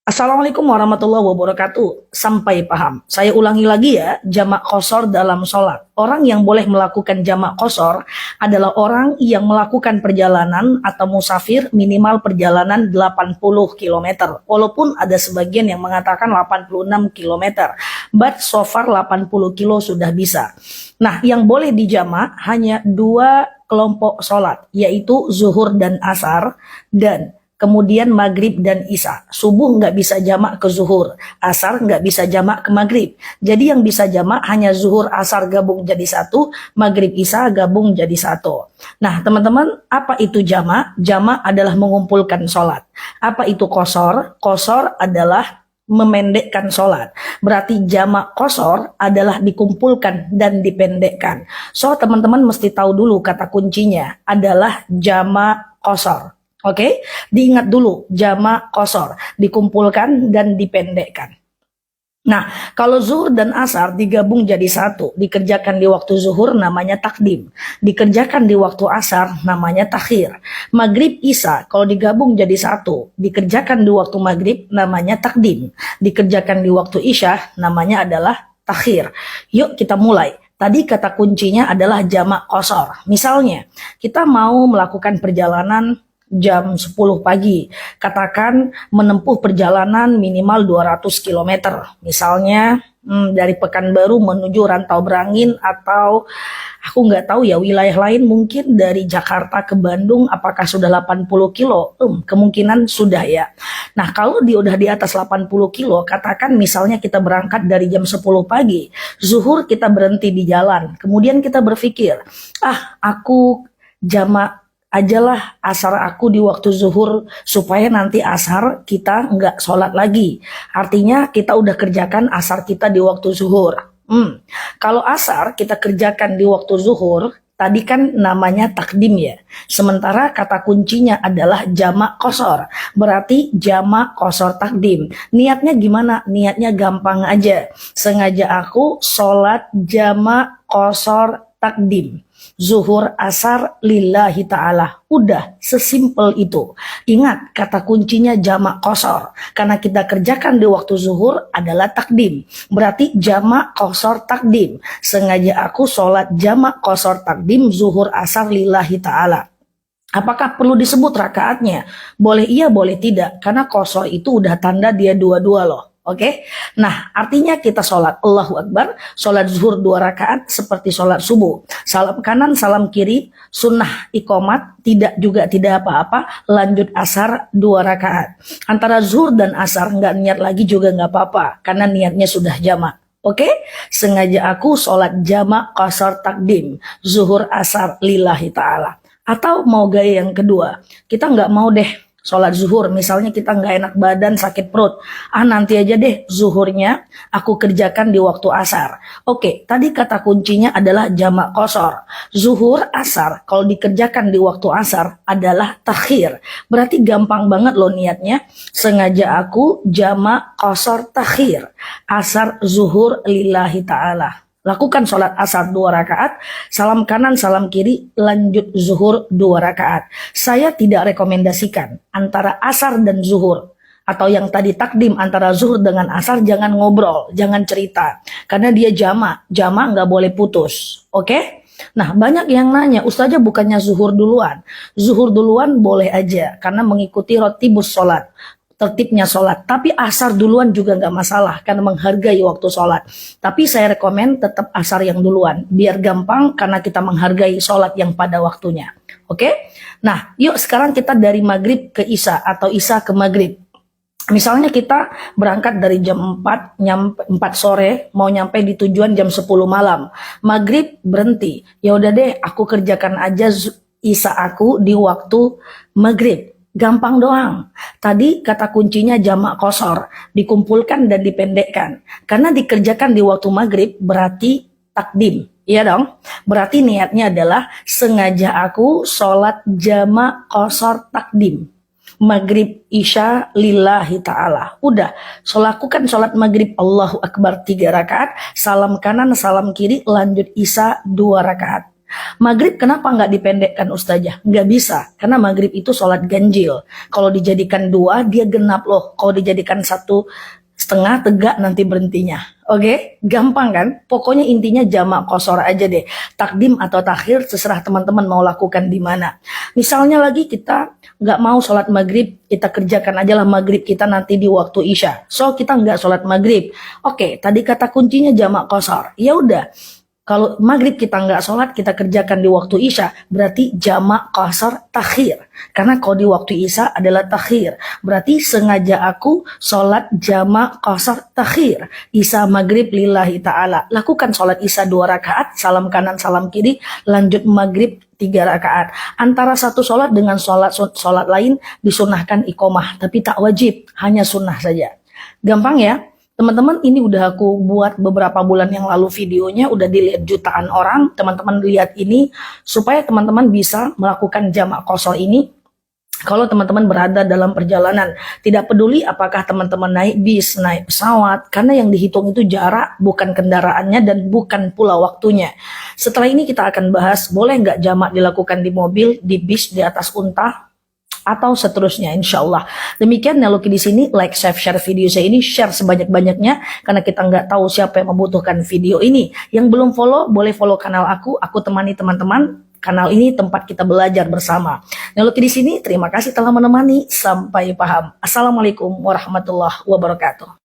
Assalamualaikum warahmatullahi wabarakatuh. Sampai paham. Saya ulangi lagi ya, jamak qashar dalam sholat. Orang yang boleh melakukan jamak qashar adalah orang yang melakukan perjalanan atau musafir minimal perjalanan 80 km. Walaupun ada sebagian yang mengatakan 86 km. But so far 80 kilo sudah bisa. Nah, yang boleh dijamak hanya dua kelompok sholat, yaitu zuhur dan asar, dan kemudian maghrib dan isya. Subuh nggak bisa jamak ke zuhur, asar nggak bisa jamak ke maghrib. Jadi yang bisa jamak hanya zuhur asar gabung jadi satu, maghrib isya gabung jadi satu. Nah teman-teman, apa itu jamak? Jamak adalah mengumpulkan sholat. Apa itu qashar? Qashar adalah memendekkan sholat. Berarti jamak qashar adalah dikumpulkan dan dipendekkan. So teman-teman mesti tahu dulu kata kuncinya adalah jamak qashar. Oke, diingat dulu jamak qashar, dikumpulkan dan dipendekkan. Nah, kalau zuhur dan asar digabung jadi satu, dikerjakan di waktu zuhur namanya takdim, dikerjakan di waktu asar namanya takhir. Maghrib isya kalau digabung jadi satu, dikerjakan di waktu maghrib namanya takdim, dikerjakan di waktu isya namanya adalah takhir. Yuk kita mulai. Tadi kata kuncinya adalah jamak qashar. Misalnya, kita mau melakukan perjalanan jam 10 pagi, katakan menempuh perjalanan minimal 200 km, misalnya dari Pekanbaru menuju Rantau Berangin, atau aku nggak tahu ya wilayah lain, mungkin dari Jakarta ke Bandung, apakah sudah 80 kilo? Kemungkinan sudah ya. Nah kalau dia udah di atas 80 kilo, katakan misalnya kita berangkat dari jam 10 pagi, zuhur kita berhenti di jalan, kemudian kita berpikir, aku jamak ajalah asar aku di waktu zuhur supaya nanti asar kita nggak sholat lagi. Artinya kita udah kerjakan asar kita di waktu zuhur. Kalau asar kita kerjakan di waktu zuhur, tadi kan namanya takdim ya. Sementara kata kuncinya adalah jamak qashar. Berarti jamak qashar takdim. Niatnya gimana? Niatnya gampang aja. Sengaja aku sholat jamak qashar takdim. Zuhur asar lillahi ta'ala. Udah sesimpel itu. Ingat kata kuncinya jamak qashar. Karena kita kerjakan di waktu zuhur adalah takdim. Berarti jamak qashar takdim. Sengaja aku sholat jamak qashar takdim zuhur asar lillahi ta'ala. Apakah perlu disebut rakaatnya? Boleh iya, boleh tidak. Karena qashar itu udah tanda dia dua-dua loh. Oke, nah artinya kita sholat Allahu Akbar, sholat zuhur 2 rakaat seperti sholat subuh. Salam kanan, salam kiri, sunnah iqomat, tidak apa-apa, lanjut asar 2 rakaat. Antara zuhur dan asar nggak niat lagi juga nggak apa-apa, karena niatnya sudah jamak. Oke, sengaja aku sholat jamak qashar takdim, zuhur asar lillahi ta'ala. Atau mau gaya yang kedua, kita nggak mau deh sholat zuhur, misalnya kita nggak enak badan, sakit perut. Nanti aja deh zuhurnya aku kerjakan di waktu asar. Oke, tadi kata kuncinya adalah jamak qashar. Zuhur, asar, kalau dikerjakan di waktu asar adalah takhir. Berarti gampang banget loh niatnya. Sengaja aku jamak qashar takhir. Asar zuhur lillahi ta'ala. Lakukan sholat asar 2 rakaat, salam kanan, salam kiri, lanjut zuhur 2 rakaat. Saya tidak rekomendasikan antara asar dan zuhur. Atau yang tadi takdim antara zuhur dengan asar, jangan ngobrol, jangan cerita. Karena dia jamak nggak boleh putus. Oke? Nah banyak yang nanya, Ustazah bukannya zuhur duluan? Zuhur duluan boleh aja, karena mengikuti rotibus sholat. Tertibnya sholat, tapi asar duluan juga nggak masalah karena menghargai waktu sholat. Tapi saya rekomen tetap asar yang duluan biar gampang karena kita menghargai sholat yang pada waktunya. Oke? Nah yuk sekarang kita dari maghrib ke isya atau isya ke maghrib. Misalnya kita berangkat dari jam 4, 4 sore, mau nyampe di tujuan jam 10 malam. Maghrib berhenti, ya udah deh aku kerjakan aja isya aku di waktu maghrib. Gampang doang. Tadi kata kuncinya jamak qashar, dikumpulkan dan dipendekkan. Karena dikerjakan di waktu maghrib berarti takdim. Iya dong? Berarti niatnya adalah sengaja aku sholat jamak qashar takdim. Maghrib isya lillahi ta'ala. Udah, lakukan sholat maghrib Allahu Akbar 3 rakaat, salam kanan, salam kiri, lanjut isya 2 rakaat. Maghrib kenapa nggak dipendekkan Ustazah? Nggak bisa, karena maghrib itu sholat ganjil. Kalau dijadikan 2, dia genap loh. Kalau dijadikan 1,5 tegak nanti berhentinya. Oke, gampang kan? Pokoknya intinya jamak qashar aja deh. Takdim atau takhir terserah teman-teman mau lakukan di mana. Misalnya lagi kita nggak mau sholat maghrib, kita kerjakan aja lah maghrib kita nanti di waktu isya. So kita nggak sholat maghrib. Oke, tadi kata kuncinya jamak qashar. Ya udah. Kalau maghrib kita nggak sholat, kita kerjakan di waktu isya, berarti jamak qashar takhir. Karena kalau di waktu isya adalah takhir. Berarti sengaja aku sholat jamak qashar takhir. Isya maghrib lillahi ta'ala. Lakukan sholat isya 2 rakaat, salam kanan, salam kiri, lanjut maghrib 3 rakaat. Antara satu sholat dengan sholat lain disunahkan iqomah, tapi tak wajib, hanya sunnah saja. Gampang ya? Teman-teman, ini udah aku buat beberapa bulan yang lalu videonya, udah dilihat jutaan orang. Teman-teman lihat ini supaya teman-teman bisa melakukan jamak qashar ini kalau teman-teman berada dalam perjalanan. Tidak peduli apakah teman-teman naik bis, naik pesawat, karena yang dihitung itu jarak, bukan kendaraannya dan bukan pula waktunya. Setelah ini kita akan bahas boleh nggak jamak dilakukan di mobil, di bis, di atas unta, atau seterusnya, insya Allah. Demikian Neloki di sini, like, share video saya ini, share sebanyak-banyaknya, karena kita nggak tahu siapa yang membutuhkan video ini. Yang belum follow, boleh follow kanal aku temani teman-teman. Kanal ini tempat kita belajar bersama. Neloki di sini, terima kasih telah menemani, sampai paham. Assalamualaikum warahmatullahi wabarakatuh.